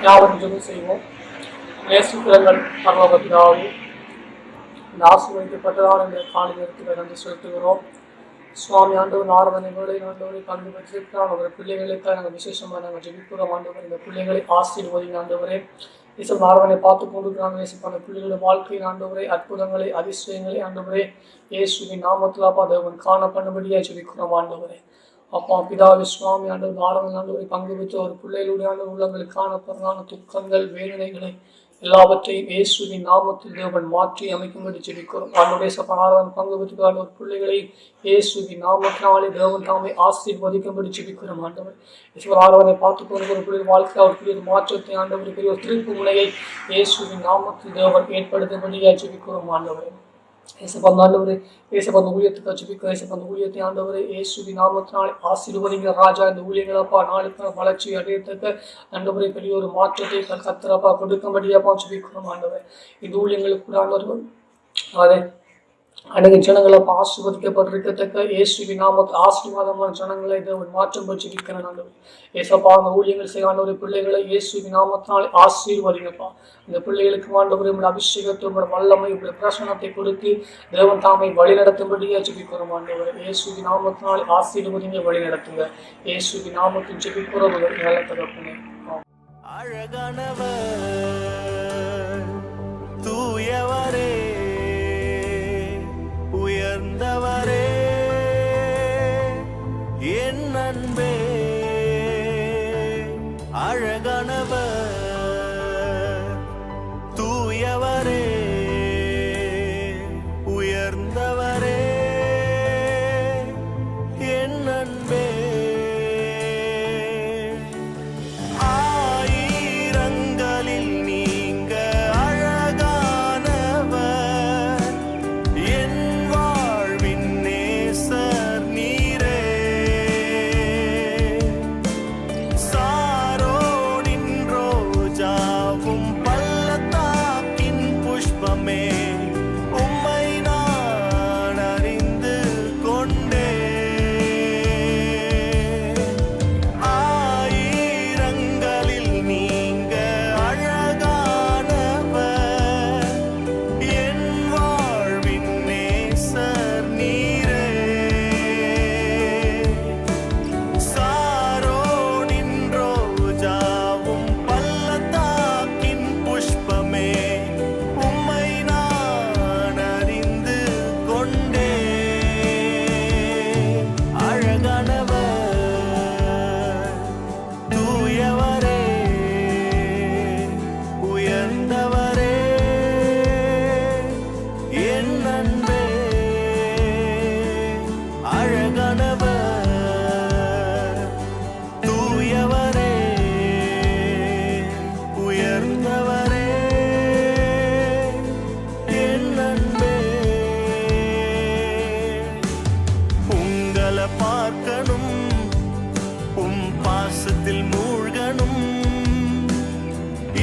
யாவரும் ஜெபம் செய்வோம். நேசிக்கிறங்கள் பரலோக பிதாவே, இந்த ஆசீர்வதிக்கப்பட்டதான இந்த காலை நேரத்தில் நன்றி செலுத்துகிறோம். சுவாமி ஆண்டவர் ஆராதனை வேலை ஆண்டவரை பங்கு பெற்றிருக்கிறான். ஒரு பிள்ளைகளுக்காக நாங்கள் விசேஷமாக நாங்கள் ஜெபிக்கிறோம். ஆண்டவர் இந்த பிள்ளைகளை ஆசீர்வதிங்க ஆண்டவரே. இசை ஆராதனை பார்த்து கொண்டிருக்கிறாங்க. இயேசுப்பான பிள்ளைகளுடைய வாழ்க்கையின் ஆண்டவரை அற்புதங்களை அதிசயங்களை ஆண்டவரே இயேசுவின் நாமத்தில் அப்பா தேவன் காண பண்ணும்படியாக ஜெபிக்கிறோம் ஆண்டவரே. அப்பா பிதாவி சுவாமி ஆண்டவர் ஆராதனை ஆண்டவரை பங்கு பெற்ற ஒரு பிள்ளைகளுடைய ஆண்டு உள்ளங்களுக்கு காணப்படுறதான துக்கங்கள் வேதனைகளை எல்லாவற்றையும் இயேசுவின் நாமத்தில் தேவன் மாற்றி அமைக்கும்படி ஜெபிக்கிறோம். ஆண்டவரே சபையாராதனை பங்கு பெற்றுக்கான ஒரு பிள்ளைகளை இயேசுவின் நாமத்தினாலே தேவன் தாமே ஆசீர்வதிக்கும்படி ஜெபிக்கிறோம். ஆண்டவர் ஆராதனை பார்த்து கொண்டு ஒரு பிள்ளை வாழ்க்கை அவர் பெரிய மாற்றத்தை ஆண்டவர் பெரிய ஒரு திருப்பு முனையை இயேசுவின் நாமத்தில் தேவன் ஏற்படுத்தும்படியாக ஜெபிக்கிறோம். ஆண்டவர் ஏசப்பந்தாண்டவரே ஏசப்பந்த ஊழியத்துக்கு ஜெபிக்கிறோம். ஏசப்பந்த ஊழியத்தை ஆண்டவரே இயேசுவின் நாமத்தினாலே ஆசீர்வதிங்க ராஜா. இந்த ஊழியங்களப்பா நாளுக்கான வளர்ச்சி அடையத்தக்க ஆண்டவரே பெரிய ஒரு மாற்றத்தை கர்த்தரப்பா கொடுக்கும்படியாப்பா ஜெபிக்கிறோம். ஆண்டவர் இந்த ஊழியங்களுக்கு கூட ஆண்டவர் அதே அநேக ஜனங்களப்பா ஆசீர்வதிக்கப்பட்டிருக்கத்தக்க இயேசுவின் நாமத்தில் ஆசீர்வாதமான ஜனங்களை தேவன் மாற்றம் பற்றி இருக்கிறேன். ஆண்டவர் ஏசப்பா அந்த ஊழியங்கள் செய்ய ஆண்டவரை பிள்ளைகளை இயேசுவின் நாமத்தினாலே ஆசீர்வதிங்கப்பா. இந்த பிள்ளைகளுக்கு ஆண்டவரை உங்களுடைய அபிஷேகத்தை உங்களுடைய வல்லமை உங்களுடைய பிரசனத்தை கொடுத்து தேவன் தாமை வழி நடத்தும்படியாக ஜெபிக்கிறோம். ஆண்டவர் இயேசுவின் நாமத்தினாலே ஆசீர்வதிங்க, வழி நடத்துங்க. இயேசுவின் நாமத்தில் ஜெபிக்கிறோம் நல்ல தகப்பனே. அழகானவர் தூயவரே உயர்ந்தவரே என் அன்பே, அழகானவர் தூயவரே உயர்ந்தவரே என் அன்பே. ஆயிரங்களில் நீங்க அழகானவர், என் வாழ்வின் நேசர் நீரே. சாரோனின் ரோஜாவும் பள்ளத்தாக்கின் புஷ்பமே, உம்மை நான் அறிந்து கொண்டேன். ஆயிரங்களில் நீங்க அழகானவர், என் வாழ்வின் நேசர் நீரே. சாரோனின் ரோஜாவும் பள்ளத்தாக்கின் புஷ்பமே, உம்மை நான் அறிந்து கொண்டேன். அழகானவர் தூயவரே உயர்ந்தவரே என் அன்பே. அழகானவர் தூயவரே உயர்ந்தவரே என் அன்பே. உங்களை பார்க்கணும், பாசத்தில் மூழ்கணும்,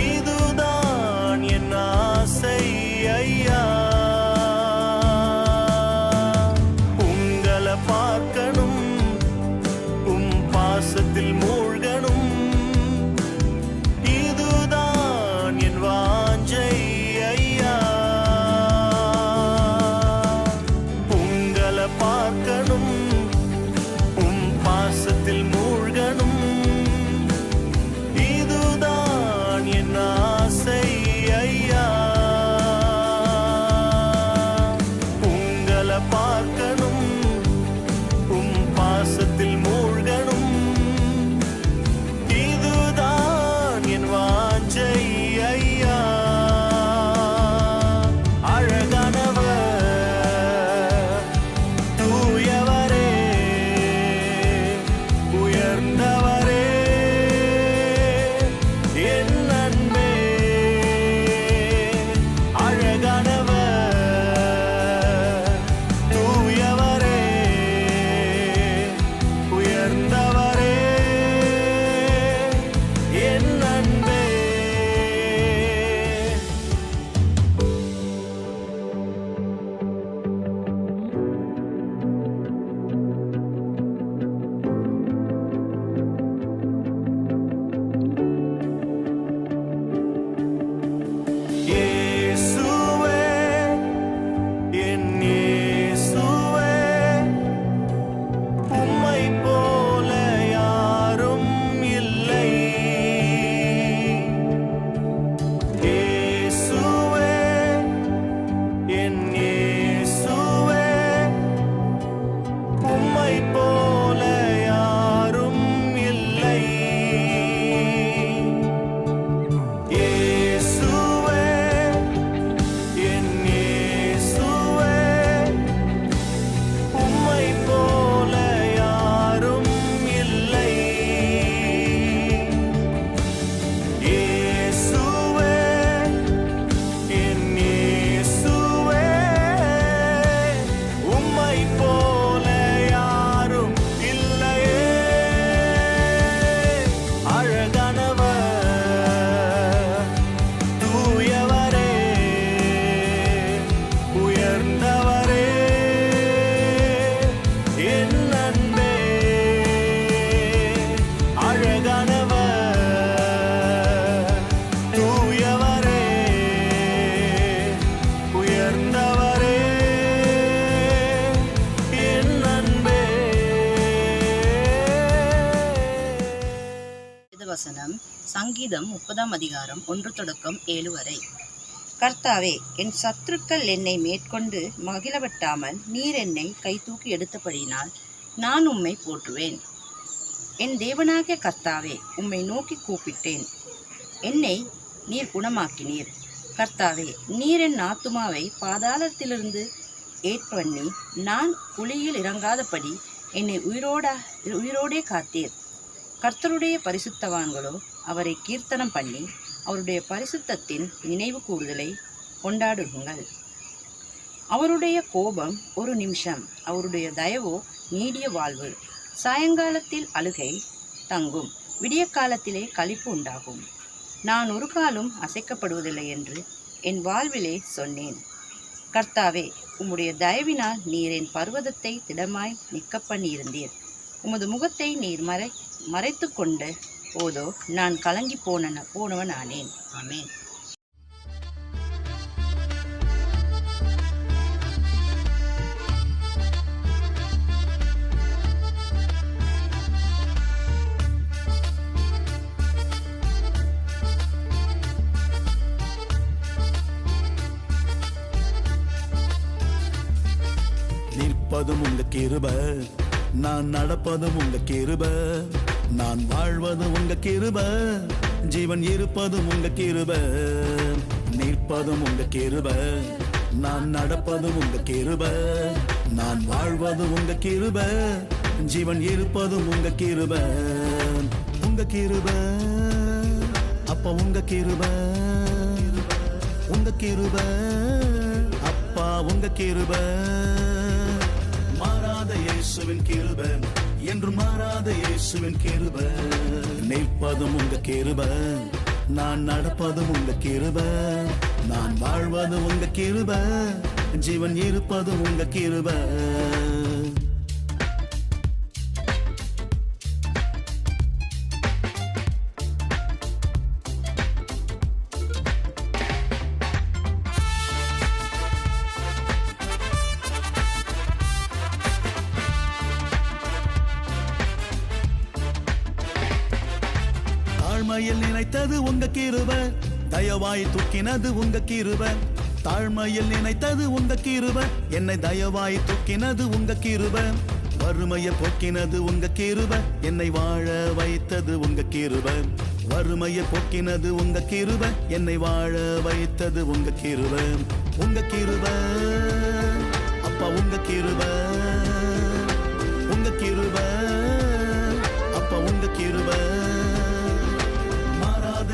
இதுதான் என் ஆசை ஐயா. சங்கீதம் 30 அதிகாரம் 1-7 வரை. கர்த்தாவே, என் சத்துருக்கள் என்னை மேற்கொண்டு மகிழவட்டாமல் நீர் என்னை கைதூக்கி எடுத்தபடியினால் நான் உம்மை போற்றுவேன். என் தேவனாகிய கர்த்தாவே, உம்மை நோக்கி கூப்பிட்டேன், என்னை நீர் குணமாக்கினீர். கர்த்தாவே, நீர் என் ஆத்துமாவை பாதாளத்திலிருந்து ஏற்பண்ணி நான் குழியில் இறங்காதபடி என்னை உயிரோடே காத்தீர். கர்த்தருடைய பரிசுத்தவான்களோ அவரை கீர்த்தனம் பண்ணி அவருடைய பரிசுத்தத்தின் நினைவு கூறுதலை கொண்டாடுங்கள். அவருடைய கோபம் ஒரு நிமிஷம், அவருடைய தயவோ நீடிய வாழ்வு. சாயங்காலத்தில் அழுகை தங்கும், விடிய காலத்திலே களிப்பு உண்டாகும். நான் ஒரு காலும் அசைக்கப்படுவதில்லை என்று என் வாழ்விலே சொன்னேன். கர்த்தாவே, உம்முடைய தயவினால் நீர் என் பர்வதத்தை திடமாய் நிற்க பண்ணியிருந்தீர். உமது முகத்தை நீர் மறைத்து கொண்ட போதோ நான் கலங்கி போனவனானேன். ஆமென். நிற்பதும் உங்க கிருப, நான் நடப்பதும் உங்க கிருப, நான் வாழ்வதும் உங்க கிருப, ஜீவன் இருப்பதும் உங்க கிருப. நிற்பதும் உங்க கிருப, நான் நடப்பதும் உங்க கிருப, நான் வாழ்வதும் உங்க கிருப, ஜீவன் இருப்பதும் உங்க கிருப. உங்க கிருப, அப்பா உங்க கிருப, உங்க கிருப, அப்பா உங்க கிருப. மாறாத இயேசுவின் கிருப, என்று மாறாத இயேசுவின் கிருப. நிற்பதும் உங்க கிருப, நான் நடப்பதும் உங்க கிருப, நான் வாழ்வதும் உங்க கிருப, ஜீவன் இருப்பதும் உங்க கிருப. தாழ்மையில் நினைத்தது உங்க கிருப, தயவாய் தூக்கினது உங்க கிருப. தாழ்மையில் நினைத்தது உங்க கிருப, என்னை தயவாய் தூக்கினது உங்க கிருப. வறுமையை போக்கினது உங்க கிருப, என்னை வாழ வைத்தது உங்க கிருப. வறுமையை போக்கினது உங்க கிருப, என்னை வாழ வைத்தது உங்க கிருப. உங்க கிருப, அப்பா உங்க கிருப, உங்க கிருப, அப்பா உங்க கிருப.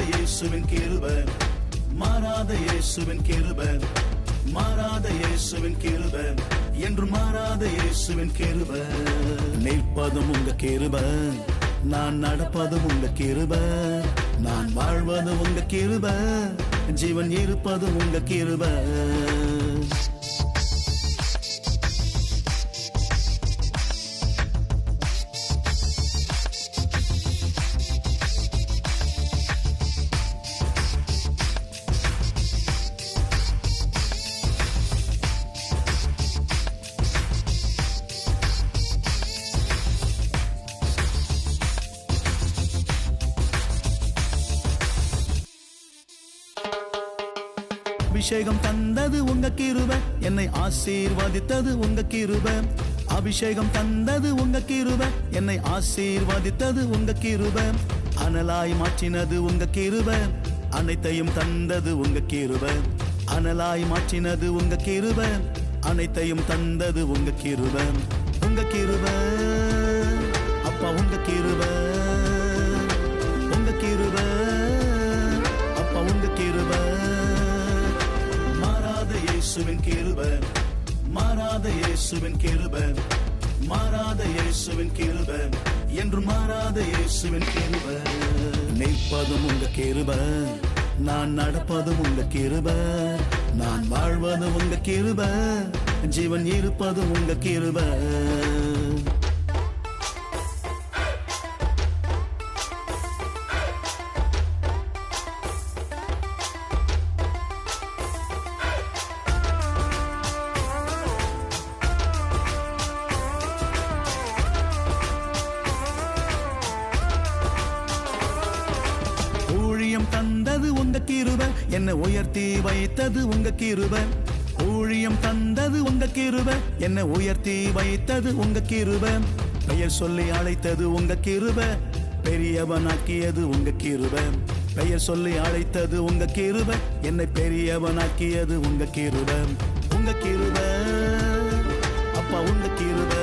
இயேசுவின் கிருப, மாறாத இயேசுவின் கிருப, மாறாத இயேசுவின் கிருப, என்று மாறாத இயேசுவின் கிருப. நிற்பதும் உங்க கிருப, நான் நடப்பதும் உங்க கிருப, நான் வாழ்வதும் உங்க கிருப, ஜீவன் இருப்பதும் உங்க கிருப. அபிஷேகம் தந்தது உங்க கிருப, என்னை ஆசீர்வதித்தது உங்க கிருப. அபிஷேகம் தந்தது உங்க கிருப, என்னை ஆசீர்வதித்தது உங்க கிருப. அனலாய் மாற்றினது உங்க கிருப, அனைத்தையும் தந்தது உங்க கிருப. அனலாய் மாற்றினது உங்க கிருப, அனைத்தையும் தந்தது உங்க கிருப. உங்க கிருப, அப்பா உங்க கிருப, உங்க கிருப, அப்பா உங்க கிருப. இயேசுவின் கிருப, மாறாத இயேசுவின் கிருப, மாறாத இயேசுவின் கிருப, என்று மாறாத இயேசுவின் கிருப. நிற்பதும் உங்க கிருப, நான் நடப்பதும் உங்க கிருப, நான் வாழ்வதும் உங்க கிருப, ஜீவன் இருப்பதும் உங்க கிருப. கிருப, என்னை உயர்த்தி வைத்தது உங்க கிருப. ஊழியம் தந்தது உங்க கிருப, என்னை உயர்த்தி வைத்தது உங்க கிருப. பெயர் சொல்லி அழைத்தது உங்க கிருப, பெரியவனாக்கியது உங்க கிருப. பெயர் சொல்லி அழைத்தது உங்க கிருப, என்னை பெரியவனாக்கியது உங்க கிருப. உங்க கிருப அப்பா, உங்க கிருப,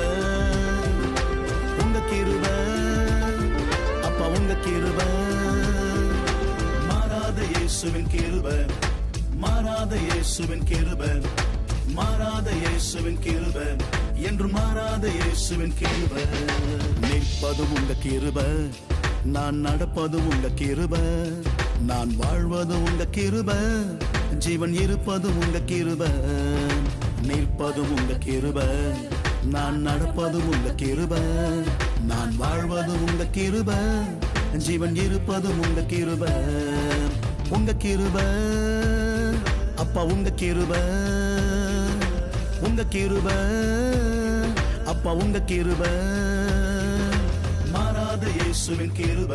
உங்க கிருப அப்பா, உங்க கிருப. மாறாத இயேசுவின் கிருப, மாறாத இயேசுவின் கிருப, மாறாத இயேசுவின் கிருப, என்று மாறாத இயேசுவின் கிருப. நிற்பதும் உங்க கிருப, நான் நடப்பதும் உங்க கிருப, நான் வாழ்வதும் உங்க கிருப, ஜீவன் இருப்பதும் உங்க கிருப. நிற்பதும் உங்க கிருப, நான் நடப்பதும் உங்க கிருப, நான் வாழ்வதும் உங்க கிருப, ஜீவன் இருப்பதும் உங்க கிருப. உங்க கிருப அப்பா, உங்க கிருப, உங்க கிருப அப்பா, உங்க கிருப. மாறாத இயேசுவின் கிருப,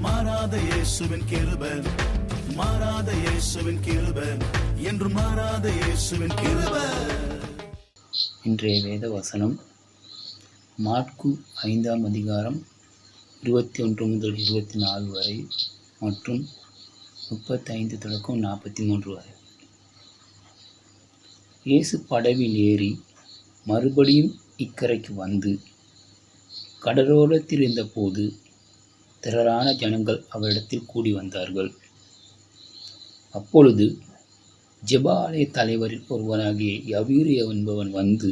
மாறாத இயேசுவின் கிருப, மாறாத இயேசுவின் கிருப, என்று மாறாத இயேசுவின் கிருப. இன்றைய வேத வசனம் மாற்கு 5ஆம் அதிகாரம் 21 முதல் 24 வரை மற்றும் 35 தொடக்கம் 43 வரை. இயேசு படவில் ஏறி மறுபடியும் இக்கரைக்கு வந்து கடலோரத்தில் இருந்தபோது திரளான ஜனங்கள் அவரிடத்தில் கூடி வந்தார்கள். அப்பொழுது ஜெப ஆலய தலைவரில் ஒருவனாகிய யவீரு என்பவன் வந்து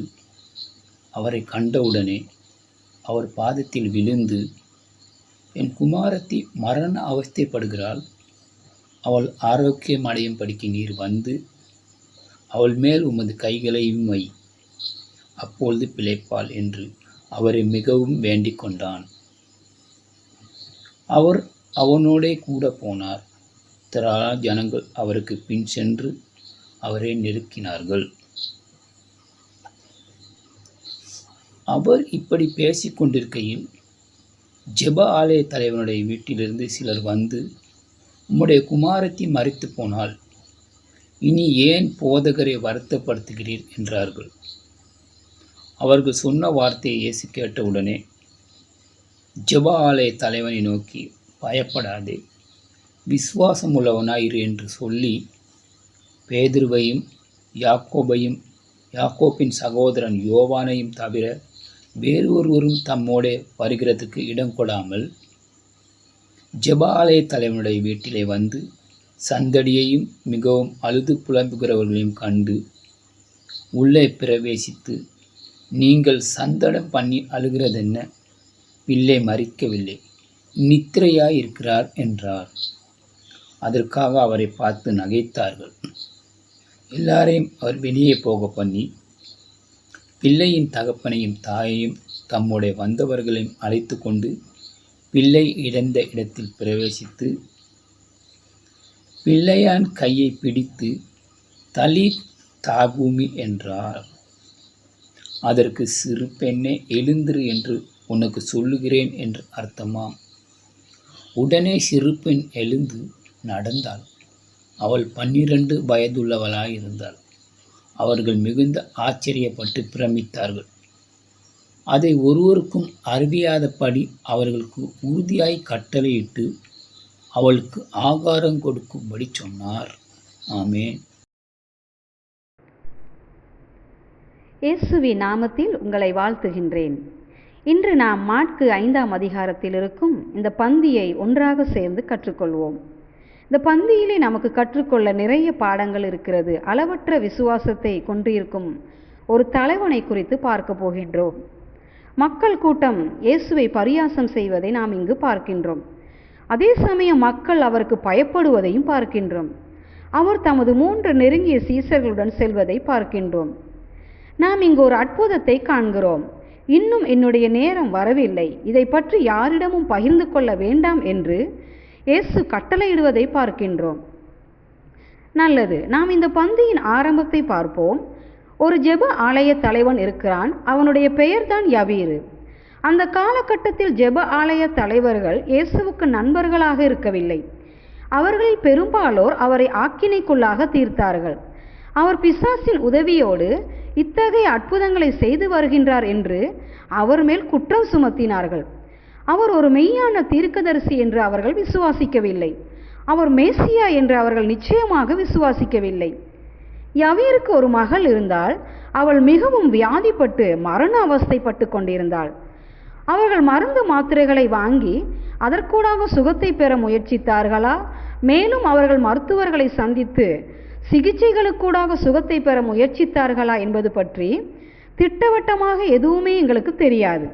அவரை கண்டவுடனே அவர் பாதத்தில் விழுந்து, என் குமாரத்தி மரண அவஸ்தைப்படுகிறாள், அவள் ஆரோக்கியம் அடையும் படிக்கு நீர் வந்து அவள் மேல் உமது கைகளையும் வை, அப்பொழுது பிழைப்பாள் என்று அவரை மிகவும் வேண்டிக் கொண்டான். அவர் அவனோடே கூட போனார். திரளான ஜனங்கள் அவருக்கு பின் சென்று அவரை நெருக்கினார்கள். அவர் இப்படி பேசிக் கொண்டிருக்கையில் ஜெப ஆலய தலைவனுடைய வீட்டிலிருந்து சிலர் வந்து, உம்முடைய குமாரத்தி மரித்து போனால் இனி ஏன் போதகரை வருத்தப்படுத்துகிறீர் என்றார்கள். அவர்கள் சொன்ன வார்த்தையை இயேசு கேட்டவுடனே ஜெப ஆலய தலைவனை நோக்கி, பயப்படாதே, விசுவாசம் உள்ளவனாயிரு என்று சொல்லி பேதுருவையும் யாக்கோபையும் யாக்கோப்பின் சகோதரன் யோவானையும் தவிர வேறொருவரும் தம்மோடே வருகிறதுக்கு இடம் கொடாமல் ஜெப ஆலய தலைவனுடைய வீட்டிலே வந்து சந்தடியையும் மிகவும் அழுது புலம்புகிறவர்களையும் கண்டு உள்ளே பிரவேசித்து, நீங்கள் சந்தடம் பண்ணி அழுகிறதென்ன? பிள்ளை மரிக்கவில்லை, நித்திரையாயிருக்கிறார் என்றார். அதற்காக அவரை பார்த்து நகைத்தார்கள். எல்லாரையும் அவர் வெளியே போக பண்ணி பிள்ளையின் தகப்பனையும் தாயையும் தம்முடைய வந்தவர்களையும் அழைத்து கொண்டு பிள்ளை இழந்த இடத்தில் பிரவேசித்து பிள்ளையான் கையை பிடித்து தலீத் தாகூமி என்றார். அதற்கு, சிறு பெண்ணே எழுந்திரு என்று உனக்கு சொல்லுகிறேன் என்று அர்த்தமாம். உடனே சிறு பெண் எழுந்து நடந்தாள். அவள் 12 வயதுள்ளவளாயிருந்தாள். அவர்கள் மிகுந்த ஆச்சரியப்பட்டு பிரமித்தார்கள். அதை ஒருவருக்கும் அறிவியாதபடி அவர்களுக்கு உறுதியாய் கட்டளையிட்டு அவளுக்கு ஆகாரம் கொடுக்கும்படி சொன்னார். ஆமென். இயேசுவின் நாமத்தில் உங்களை வாழ்த்துகின்றேன். இன்று நாம் மாற்கு 5ஆம் அதிகாரத்தில் இருக்கும் இந்த பந்தியை ஒன்றாக சேர்ந்து கற்றுக்கொள்வோம். இந்த பந்தியிலே நமக்கு கற்றுக்கொள்ள நிறைய பாடங்கள் இருக்கிறது. அளவற்ற விசுவாசத்தை கொண்டிருக்கும் ஒரு தலைவனை குறித்து பார்க்க போகின்றோம். மக்கள் கூட்டம் இயேசுவை பரியாசம் செய்வதை நாம் இங்கு பார்க்கின்றோம். அதே சமயம் மக்கள் அவருக்கு பயப்படுவதையும் பார்க்கின்றோம். அவர் தமது 3 நெருங்கிய சீசர்களுடன் செல்வதை பார்க்கின்றோம். நாம் இங்கு ஒரு அற்புதத்தை காண்கிறோம். இன்னும் என்னுடைய நேரம் வரவில்லை, இதை பற்றி யாரிடமும் பகிர்ந்து கொள்ள வேண்டாம் என்று இயேசு கட்டளையிடுவதை பார்க்கின்றோம். நல்லது, நாம் இந்த பந்தியின் ஆரம்பத்தை பார்ப்போம். ஒரு ஜெப ஆலய தலைவன் இருக்கிறான். அவனுடைய பெயர்தான் யவீரு. அந்த காலகட்டத்தில் ஜெப ஆலய தலைவர்கள் இயேசுவுக்கு நண்பர்களாக இருக்கவில்லை. அவர்களில் பெரும்பாலோர் அவரை ஆக்கினைக்குள்ளாக தீர்த்தார்கள். அவர் பிசாசின் உதவியோடு இத்தகைய அற்புதங்களை செய்து வருகின்றார் என்று அவர் மேல் குற்றம் சுமத்தினார்கள். அவர் ஒரு மெய்யான தீர்க்கதரிசி என்று அவர்கள் விசுவாசிக்கவில்லை. அவர் மேசியா என்று அவர்கள் நிச்சயமாக விசுவாசிக்கவில்லை. யவீருக்கு ஒரு மகள் இருந்தால் அவள் மிகவும் வியாதிப்பட்டு மரண அவஸ்தைப்பட்டு கொண்டிருந்தாள். அவர்கள் மருந்து மாத்திரைகளை வாங்கி அதற்கூடாக சுகத்தை பெற முயற்சித்தார்களா, மேலும் அவர்கள் மருத்துவர்களை சந்தித்து சிகிச்சைகளுக்கூடாக சுகத்தை பெற முயற்சித்தார்களா என்பது பற்றி திட்டவட்டமாக எதுவுமே எங்களுக்கு தெரியாது.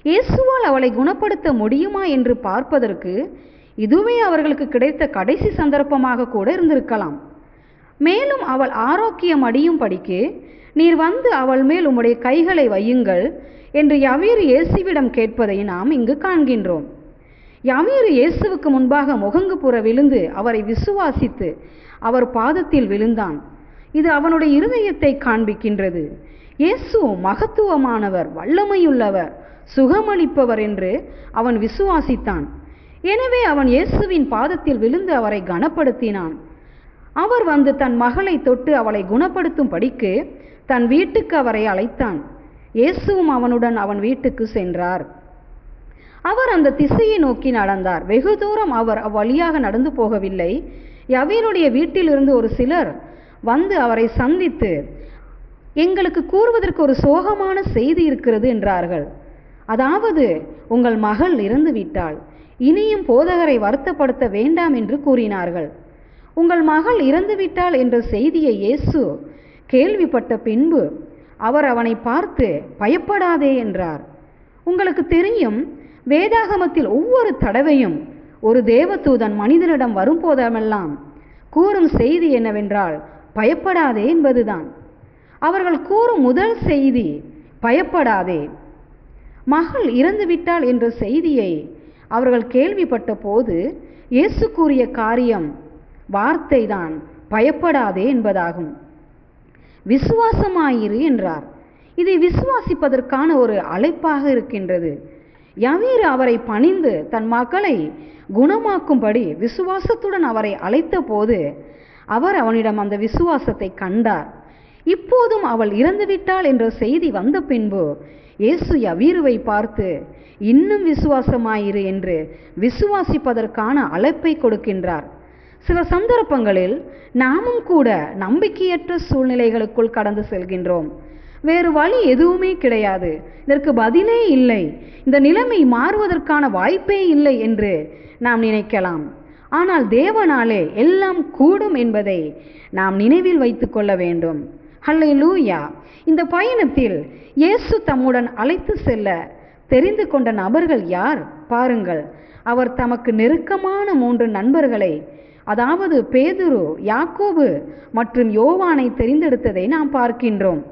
இயேசுவால் அவளை குணப்படுத்த முடியுமா என்று பார்ப்பதற்கு இதுவே அவர்களுக்கு கிடைத்த கடைசி சந்தர்ப்பமாக கூட இருந்திருக்கலாம். மேலும் அவள் ஆரோக்கியம் அடையும் படிக்கு நீர் வந்து அவள் மேல் உம்முடைய கைகளை வையுங்கள் என்று யவீர் இயேசுவிடம் கேட்பதை நாம் இங்கு காண்கின்றோம். யவீர் இயேசுவுக்கு முன்பாக முகங்கு புற விழுந்து அவரை விசுவாசித்து அவர் பாதத்தில் விழுந்தான். இது அவனுடைய இருதயத்தை காண்பிக்கின்றது. இயேசு மகத்துவமானவர், வல்லமையுள்ளவர், சுகமளிப்பவர் என்று அவன் விசுவாசித்தான். எனவே அவன் இயேசுவின் பாதத்தில் விழுந்து அவரை கனப்படுத்தினான். அவர் வந்து தன் மகளை தொட்டு அவளை குணப்படுத்தும் படிக்கு தன் வீட்டுக்கு அவரை அழைத்தான். இயேசுவும் அவனுடன் அவன் வீட்டுக்கு சென்றார். அவர் அந்த திசையை நோக்கி நடந்தார். வெகு தூரம் அவர் அவ்வழியாக நடந்து போகவில்லை. யவீருடைய வீட்டிலிருந்து ஒரு சிலர் வந்து அவரை சந்தித்து, எங்களுக்கு கூறுவதற்கு ஒரு சோகமான செய்தி இருக்கிறது என்றார்கள். அதாவது, உங்கள் மகள் இறந்து விட்டாள், இனியும் போதகரை வருத்தப்படுத்த வேண்டாம் என்று கூறினார்கள். உங்கள் மகள் இறந்துவிட்டாள் என்ற செய்தியை இயேசு கேள்விப்பட்ட பின்பு அவர் அவனை பார்த்து, பயப்படாதே என்றார். உங்களுக்கு தெரியும், வேதாகமத்தில் ஒவ்வொரு தடவையும் ஒரு தேவதூதன் மனிதனிடம் வரும்போதெல்லாம் கூறும் செய்தி என்னவென்றால், பயப்படாதே என்பதுதான். அவர்கள் கூறும் முதல் செய்தி பயப்படாதே. மகள் இறந்துவிட்டாள் என்ற செய்தியை அவர்கள் கேள்விப்பட்ட போது இயேசு கூறிய காரியம், வார்த்தை தான் பயப்படாதே என்பதாகும். விசுவாசமாயிரு என்றார். இதை விசுவாசிப்பதற்கான ஒரு அழைப்பாக இருக்கின்றது. யவீர் அவரை பணிந்து தன் மகளை குணமாக்கும்படி விசுவாசத்துடன் அவரை அழைத்த போது அவர் அவனிடம் அந்த விசுவாசத்தை கண்டார். இப்போதும் அவள் இறந்துவிட்டாள் என்ற செய்தி வந்த பின்பு இயேசு யவீருவை பார்த்து, இன்னும் விசுவாசமாயிரு என்று விசுவாசிப்பதற்கான அழைப்பை கொடுக்கின்றார். சில சந்தர்ப்பங்களில் நாமும் கூட நம்பிக்கையற்ற சூழ்நிலைகளுக்குள் கடந்து செல்கின்றோம். வேறு வழி எதுவுமே கிடையாது, இதற்கு பதிலே இல்லை, இந்த நிலைமை மாறுவதற்கான வாய்ப்பே இல்லை என்று நாம் நினைக்கலாம். ஆனால் தேவனாலே எல்லாம் கூடும் என்பதை நாம் நினைவில் வைத்துக் கொள்ள வேண்டும். ஹல்லேலூயா! இந்த பயணத்தில் இயேசு தம்முடன் அழைத்து செல்ல தெரிந்து கொண்ட நபர்கள் யார் பாருங்கள். அவர் தமக்கு நெருக்கமான 3 நண்பர்களை, அதாவது பேதுரு, யாக்கோபு மற்றும் யோவானை தெரிந்தெடுத்ததை நாம் பார்க்கின்றோம்.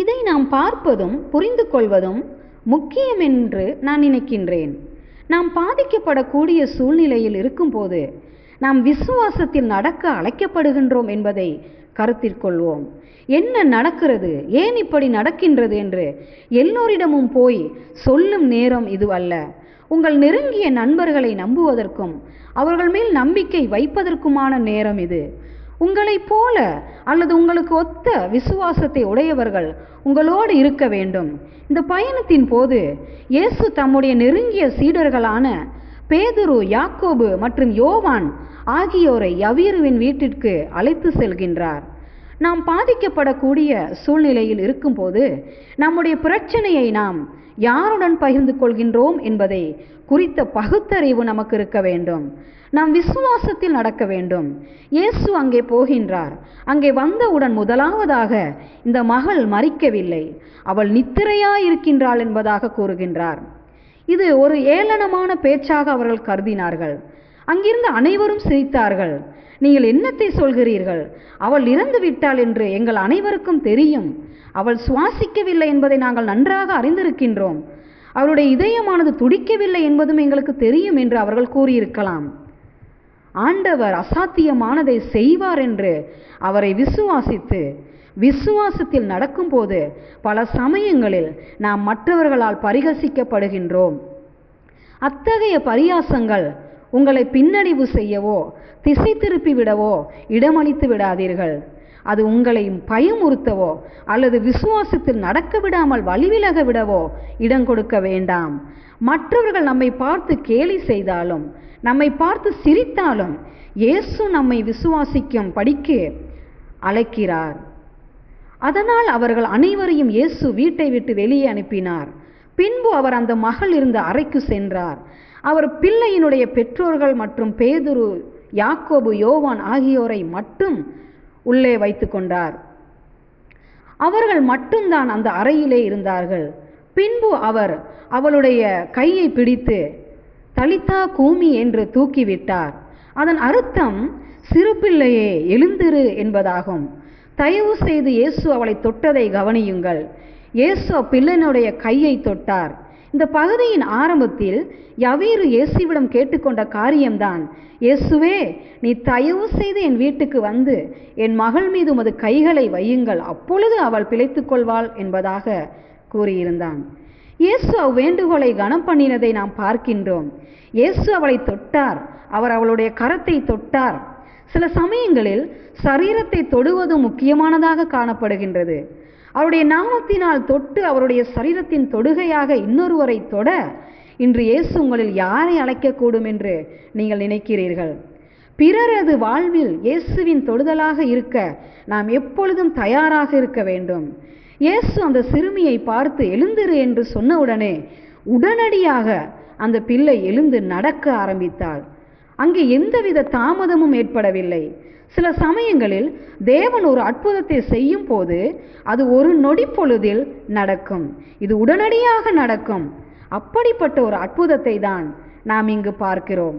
இதை நாம் பார்ப்பதும் புரிந்து கொள்வதும் முக்கியம் என்று நான் நினைக்கின்றேன். நாம் பாதிக்கப்படக்கூடிய சூழ்நிலையில் இருக்கும்போது நாம் விசுவாசத்தில் நடக்க அழைக்கப்படுகின்றோம் என்பதை கருத்தில் கொள்வோம். என்ன நடக்கிறது, ஏன் இப்படி நடக்கின்றது என்று எல்லோரிடமும் போய் சொல்லும் நேரம் இது அல்ல. உங்கள் நெருங்கிய நண்பர்களை நம்புவதற்கும் அவர்கள் மேல் நம்பிக்கை வைப்பதற்குமான நேரம் இது. உங்களைப் போல அல்லது உங்களுக்கு ஒத்த விசுவாசத்தை உடையவர்கள் உங்களோடு இருக்க வேண்டும். இந்த பயணத்தின் போது இயேசு தம்முடைய நெருங்கிய சீடர்களான பேதுரு, யாக்கோபு மற்றும் யோவான் ஆகியோரை யவீருவின் வீட்டிற்கு அழைத்து செல்கின்றார். நாம் பாதிக்கப்படக்கூடிய சூழ்நிலையில் இருக்கும்போது நம்முடைய பிரச்சனையை நாம் யாருடன் பகிர்ந்து கொள்கின்றோம் என்பதை குறித்த பகுத்தறிவு நமக்கு இருக்க வேண்டும். நாம் விசுவாசத்தில் நடக்க வேண்டும். இயேசு அங்கே போகின்றார். அங்கே வந்தவுடன் முதலாவதாக இந்த மகள் மரிக்கவில்லை, அவள் நித்திரையாயிருக்கின்றாள் என்பதாக கூறுகின்றார். இது ஒரு ஏளனமான பேச்சாக அவர்கள் கருதினார்கள். அங்கிருந்து அனைவரும் சிரித்தார்கள். நீங்கள் என்னத்தை சொல்கிறீர்கள், அவள் இறந்து விட்டாள் என்று எங்கள் அனைவருக்கும் தெரியும், அவள் சுவாசிக்கவில்லை என்பதை நாங்கள் நன்றாக அறிந்திருக்கின்றோம், அவருடைய இதயமானது துடிக்கவில்லை என்பதும் எங்களுக்கு தெரியும் என்று அவர்கள் கூறியிருக்கலாம். ஆண்டவர் அசாத்தியமானதை செய்வார் என்று அவரை விசுவாசித்து விசுவாசத்தில் நடக்கும்போது பல சமயங்களில் நாம் மற்றவர்களால் பரிகசிக்கப்படுகின்றோம். அத்தகைய பரியாசங்கள் உங்களை பின்னடைவு செய்யவோ திசை திருப்பி விடவோ இடமளித்து விடாதீர்கள். அது உங்களை பயமுறுத்தவோ அல்லது விசுவாசத்தில் நடக்க விடாமல் வழிவிலக விடவோ இடம் கொடுக்க வேண்டாம். மற்றவர்கள் நம்மை பார்த்து கேலி செய்தாலும் நம்மை பார்த்து சிரித்தாலும் இயேசு நம்மை விசுவாசிக்கும் படிக்கு அழைக்கிறார். அதனால் அவர்கள் அனைவரையும் இயேசு வீட்டை விட்டு வெளியே அனுப்பினார். பின்பு அவர் அந்த மகள் இருந்த அறைக்கு சென்றார். அவர் பிள்ளையினுடைய பெற்றோர்கள் மற்றும் பேதுரு, யாக்கோபு, யோவான் ஆகியோரை மட்டும் உள்ளே வைத்து கொண்டார். அவர்கள் மட்டும்தான் அந்த அறையிலே இருந்தார்கள். பின்பு அவர் அவளுடைய கையை பிடித்து தலித்தா கூமி என்று தூக்கிவிட்டார். அதன் அர்த்தம் சிறு பிள்ளையே எழுந்திரு என்பதாகும். தயவு செய்து இயேசு அவளை தொட்டதை கவனியுங்கள். இயேசு அப்பிள்ளையினுடைய கையை தொட்டார். இந்த பகுதியின் ஆரம்பத்தில் யவீரு இயேசுவிடம் கேட்டுக்கொண்ட காரியம்தான், இயேசுவே, நீ தயவு செய்து என் வீட்டுக்கு வந்து என் மகள் மீது உமது கைகளை வையுங்கள், அப்பொழுது அவள் பிழைத்துக் கொள்வாள் என்பதாக கூறியிருந்தான். இயேசு அவ்வேண்டுகோளை கனம் பண்ணினதை நாம் பார்க்கின்றோம். இயேசு அவளை தொட்டார். அவர் அவளுடைய கரத்தை தொட்டார். சில சமயங்களில் சரீரத்தை தொடுவது முக்கியமானதாக காணப்படுகின்றது. அவருடைய நாமத்தினால் தொட்டு அவருடைய சரீரத்தின் தொடுகையாக இன்னொருவரை தொட இன்று இயேசு உங்களில் யாரை அழைக்கக்கூடும் என்று நீங்கள் நினைக்கிறீர்கள்? பிறரது வாழ்வில் இயேசுவின் தொடுதலாக இருக்க நாம் எப்பொழுதும் தயாராக இருக்க வேண்டும். இயேசு அந்த சிறுமியை பார்த்து எழுந்திரு என்று சொன்னவுடனே உடனடியாக அந்த பிள்ளை எழுந்து நடக்க ஆரம்பித்தாள். அங்கே எந்தவித தாமதமும் ஏற்படவில்லை. சில சமயங்களில் தேவன் ஒரு அற்புதத்தை செய்யும் போது அது ஒரு நொடி பொழுதில் நடக்கும். இது உடனடியாக நடக்கும். அப்படிப்பட்ட ஒரு அற்புதத்தை தான் நாம் இங்கு பார்க்கிறோம்.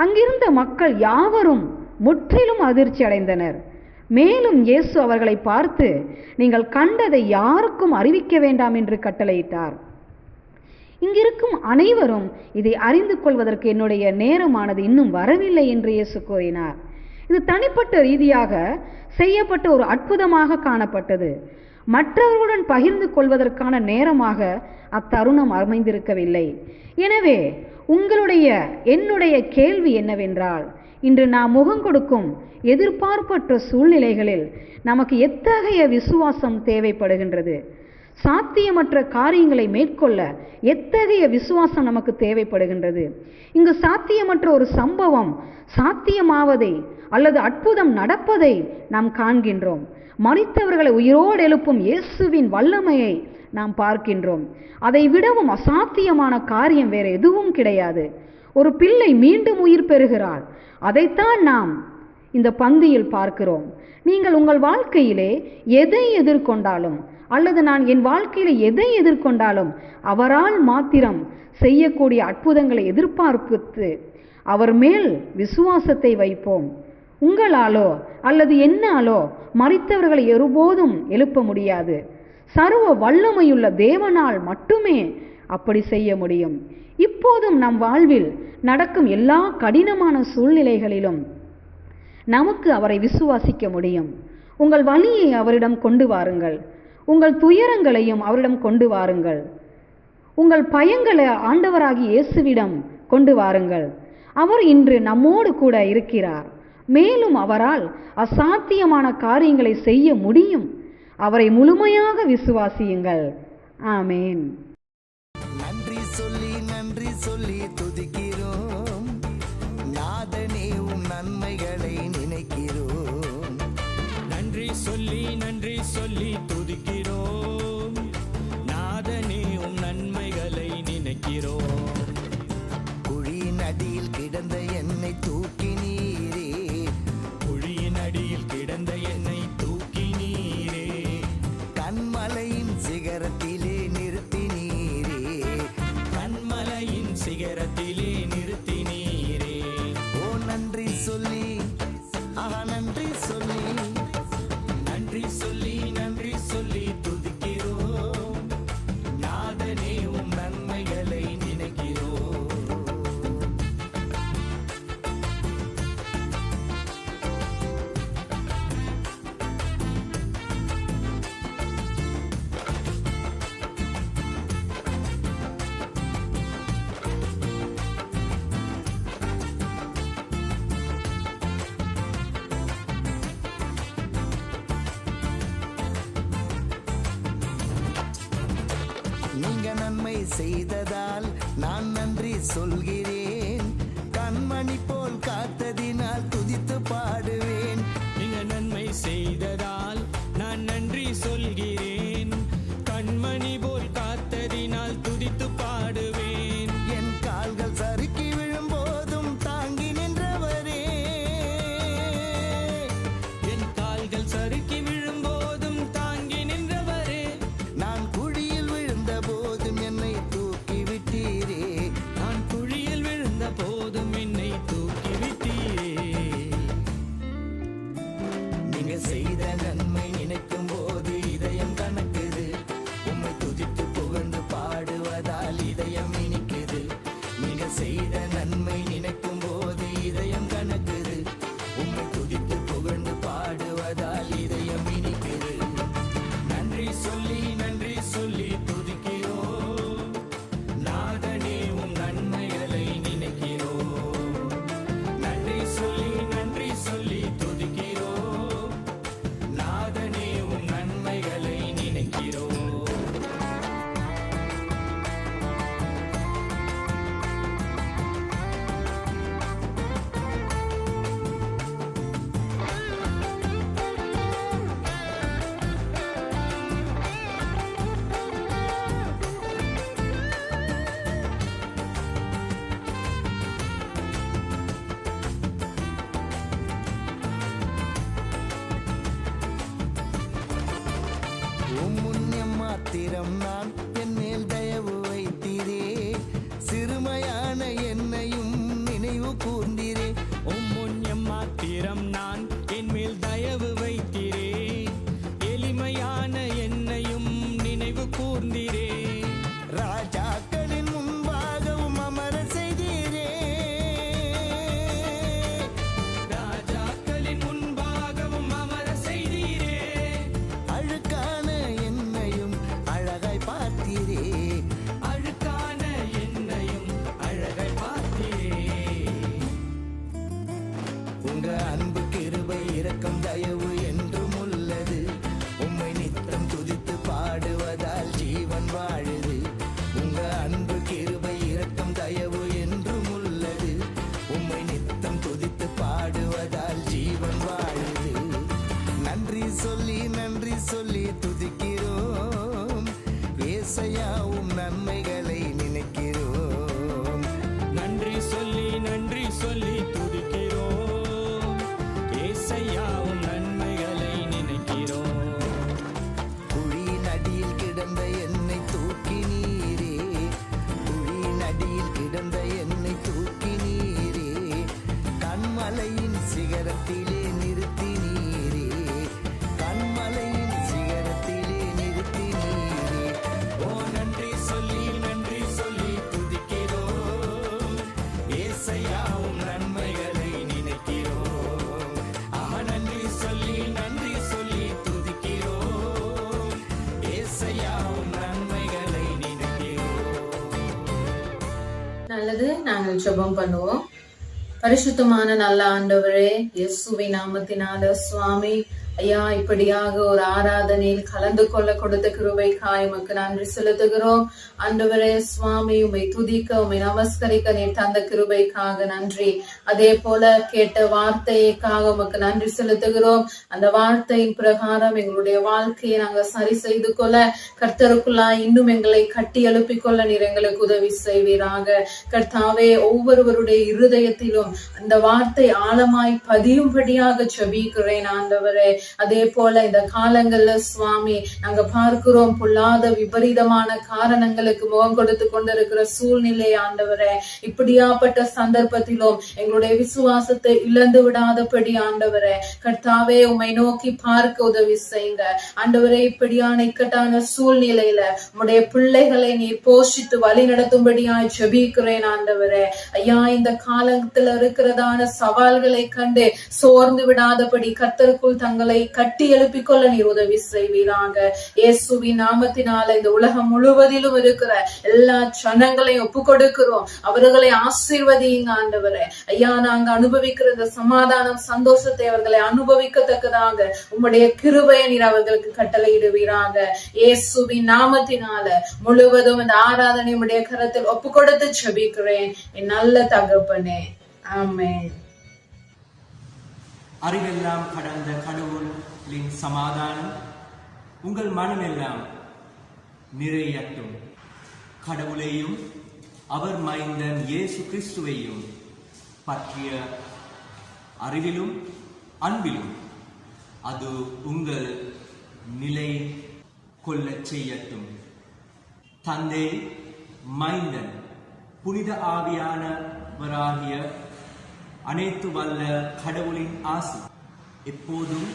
அங்கிருந்த மக்கள் யாவரும் முற்றிலும் அதிர்ச்சி அடைந்தனர். மேலும் இயேசு அவர்களை பார்த்து, நீங்கள் கண்டதை யாருக்கும் அறிவிக்க வேண்டாம் என்று கட்டளையிட்டார். இங்கிருக்கும் அனைவரும் இதை அறிந்து கொள்வதற்கு என்னுடைய நேரமானது இன்னும் வரவில்லை என்று இயேசு கூறினார். இது தனிப்பட்ட ரீதியாக செய்யப்பட்ட ஒரு அற்புதமாக காணப்பட்டது. மற்றவர்களுடன் பகிர்ந்து கொள்வதற்கான நேரமாக அத்தருணம் அமைந்திருக்கவில்லை. எனவே என்னுடைய கேள்வி என்னவென்றால், இன்று நாம் முகம் கொடுக்கும் எதிர்பார்ப்பற்ற சூழ்நிலைகளில் நமக்கு எத்தகைய விசுவாசம் தேவைப்படுகின்றது? சாத்தியமற்ற காரியங்களை மேற்கொள்ள எத்தகைய விசுவாசம் நமக்கு தேவைப்படுகின்றது? இங்கு சாத்தியமற்ற ஒரு சம்பவம் சாத்தியமாவதை அல்லது அற்புதம் நடப்பதை நாம் காண்கின்றோம். மரித்தவர்களை உயிரோடு எழுப்பும் இயேசுவின் வல்லமையை நாம் பார்க்கின்றோம். அதை விடவும் அசாத்தியமான காரியம் வேறு எதுவும் கிடையாது. ஒரு பிள்ளை மீண்டும் உயிர் பெறுகிறாள். அதைத்தான் நாம் இந்த பந்தியில் பார்க்கிறோம். நீங்கள் உங்கள் வாழ்க்கையிலே எதை எதிர்கொண்டாலும் அல்லது நான் என் வாழ்க்கையில எதை எதிர்கொண்டாலும் அவரால் மாத்திரம் செய்யக்கூடிய அற்புதங்களை எதிர்பார்த்து அவர் மேல் விசுவாசத்தை வைப்போம். உங்களாலோ அல்லது என்னாலோ மரித்தவர்களை ஒருபோதும் எழுப்ப முடியாது. சர்வ வல்லமையுள்ள தேவனால் மட்டுமே அப்படி செய்ய முடியும். இப்போதும் நம் வாழ்வில் நடக்கும் எல்லா கடினமான சூழ்நிலைகளிலும் நமக்கு அவரை விசுவாசிக்க முடியும். உங்கள் வலியை அவரிடம் கொண்டு வாருங்கள். உங்கள் துயரங்களையும் அவரிடம் கொண்டு வாருங்கள். உங்கள் பயங்களை ஆண்டவராகிய இயேசுவிடம் கொண்டு வாருங்கள். அவர் இன்று நம்மோடு கூட இருக்கிறார். மேலும் அவரால் அசாத்தியமான காரியங்களை செய்ய முடியும். அவரை முழுமையாக விசுவாசியுங்கள். ஆமேன். நன்றி சொல்லி துதிக்கிறோம். நாதனே உம் நன்மைகளை நினைக்கிறோம். நன்றி சொல்லி துதிக்கிறோம். நாதனே உம் நன்மைகளை நினைக்கிறோம். குழியின் அடியில் கிடந்த என்னை தூக்கினீரே. குழியின் அடியில் கிடந்த என்னை தூக்கினீரே. கண்மலையின் சிகரத்திலே நிறுத்தினீரே. கண்மலையின் சிகரத்திலே நிறுத்தினீரே. ஓ நன்றி சொல்லி நன்றி சொல்லி செய்ததால் நான் நன்றி சொல்கிறேன். கண்மணி போல் காத்ததினால் துதித்து பாடுவேன். நீங்க நன்மை செய்ததால் நான் நன்றி சொல்கிறேன். கண்மணி போல் காத்ததினால் துதித்து பாடுவேன். என் கால்கள் சறுக்கி விழும்போதும் தாங்கி நின்றவரே, என் கால்கள் சறுக்கி விழும்போதும் தாங்கி நின்றவரே, நான் குழியில் விழுந்த போதும் என்னை தூக்கி விட்டீரே. நான் குழியில் விழுந்த போதும் என்னை தூக்கி விட்டீரே. நீங்க செய்த நன்மை நினைக்கும் போது இதயம் கணக்குது. உம்மை துதித்து புகழ்ந்து பாடுவதால் இதயம் இனிக்குது. நீங்க செய்த நன்மை நினைக்கும் போது இதயம் கணக்குது. உம்மை துதித்து புகழ்ந்து பாடுவதால் இதயம் இனிக்குது. நன்றி சொல்லி துதிக்கிறோம். நாதனே உம் நன்மைகளை நினைக்கிறோம். நன்றி சொல்லி துதிக்கிறோம். நாதனே உம் நன்மைகளை நினைக்கிறோம். உம் புண்ணியம் மாத்திரம் நான் என் மேல் தயவு வைத்தீரே. சிறுமையான என்னையும் நினைவு கூர்ந்தீரே. உம் புண்ணியம் மாத்திரம் நான் என் மேல் தயவு வைத்தீரே. எளிமையான என்னையும் நினைவு கூர்ந்தீரே. ராஜாக்களின் முன்பாகவும் அமர செய்தீரே. ராஜாக்களின் முன்பாகவும் அமர செய்தீரே. அழுக்கான என்னையும் அழகாய் பார்த்தீரே. அழுக்கான என்னையும் அழகை பார்த்தீரே. உங்க அன்பு கிருபை இரக்கம் தயவு என்றும் உள்ளது. உம்மை நித்தம் துதித்து பாடுவதால் ஜீவன் வாழுது. உங்க அன்பு கிருபை இரக்கம் தயவு என்றும் உள்ளது. உம்மை நித்தம் துதித்து பாடுவதால் ஜீவன் வாழுது. நன்றி சொல்லி துதிக்கிறோம். ஏசையா உம் நன்மைகளை நினைக்கிறோம். நன்றி சொல்லி துதிக்கிறோம். ஏசையாவும் நன்மைகளை நினைக்கிறோம். குழியின் அடியில் கிடந்த என்னை தூக்கி நீரே. குழியின் அடியில் கிடந்த என்னை தூக்கி நீரே. கண்மலையின் சிகரத்திலே நிறுத்தி நீரே. கண்மலையின் சிகரத்திலே நிறுத்தி நீரே. ஓ நன்றி சொல்லி துதிக்கிறோம். ஏசையாவும் நன்மைகளை நினைக்கிறோம். நன்றி சொல்லி துதிக்கிறோம். ஏசையாவும் நன்மைகளை நினைக்கிறோம். நல்லது, நாங்கள் ஜெபம் பண்ணுவோம். பரிசுத்தமான நல்ல ஆண்டவரே, இயேசுவின் நாமத்தினால சுவாமி ஐயா, இப்படியாக ஒரு ஆராதனையில் கலந்து கொள்ள கொடுத்த கிருபைக்காய் உமக்கு நன்றி செலுத்துகிறோம். ஆண்டவரே சுவாமி, உம்மை துதிக்க உம்மை நமஸ்கரிக்க நீர் தந்த கிருபைக்காக நன்றி. அதே போல கேட்ட வார்த்தைக்காக உமக்கு நன்றி செலுத்துகிறோம். அந்த வார்த்தையின் பிரகாரம் எங்களுடைய வாழ்க்கையை நாங்கள் சரி செய்து கொள்ள, கர்த்தருக்குள்ளாய் இன்னும் எங்களை கட்டி எழுப்பிக் கொள்ள நீர் எங்களுக்கு உதவி செய்வீராக. கர்த்தாவே, ஒவ்வொருவருடைய இருதயத்திலும் அந்த வார்த்தை ஆழமாய் பதியும்படியாக ஜெபிக்கிறேன் ஆண்டவரே. அதே போல இந்த காலங்கள்ல சுவாமி நாங்க பார்க்கிறோம், பொல்லாத விபரீதமான காரணங்களுக்கு முகம் கொடுத்து கொண்டிருக்கிற சூழ்நிலை ஆண்டவரே. இப்படியாப்பட்ட சந்தர்ப்பத்திலும் எங்களுடைய விசுவாசத்தை இழந்து விடாதபடி ஆண்டவரே கர்த்தாவே உம்மை நோக்கி பார்க்க உதவி செய்யுங்க ஆண்டவரே. இப்படியான இக்கட்டான சூழ்நிலையில உம்முடைய பிள்ளைகளை நீர் போஷித்து வழி நடத்தும்படியாய் ஜெபிக்கிறேன் ஆண்டவரே. ஐயா, இந்த காலத்துல இருக்கிறதான சவால்களை கண்டு சோர்ந்து விடாதபடி கர்த்தருக்குள் தங்களை அவர்களை கட்டி எழுப்பிக் கொள்ள நீர் உதவி செய்வீராக. இயேசுவின் நாமத்தினால இந்த உலகம் முழுவதிலும் இருக்கிற எல்லா ஜனங்களையும் ஒப்பு கொடுக்கிறோம். அவர்களை ஆசீர்வதிங்க ஆண்டவரே. ஐயா, நாங்க அனுபவிக்கிற இந்த சமாதானம் சந்தோஷத்தை அவர்களை அனுபவிக்கத்தக்கதாக உம்முடைய கிருபையை நீர் அவர்களுக்கு கட்டளையிடுவீராக. இயேசுவின் நாமத்தினால முழுவதும் இந்த ஆராதனை உம்முடைய கரத்தில் ஒப்பு கொடுத்து ஜெபிக்கிறேன் என் நல்ல தகப்பனே. ஆமென். அறிவெல்லாம் கடந்த கடவுளின் சமாதானம் உங்கள் மனமெல்லாம் நிறையட்டும். கடவுளையும் அவர் மைந்தன் இயேசு கிறிஸ்துவையும் பற்றிய அறிவிலும் அன்பிலும் அது உங்கள் நிலை கொள்ளச் செய்யட்டும். தந்தை, மைந்தன், புனித ஆவியானவராகிய அனைத்து வல்ல கடவுளின் ஆசி எப்போதும்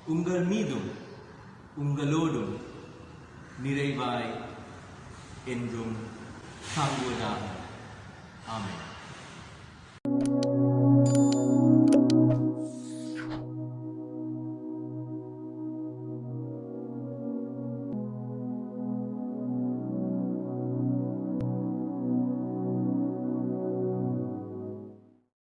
உங்கள் மீதும் உங்களோடும் நிறைவாய் என்றும் தாங்குவதாக. ஆமென்.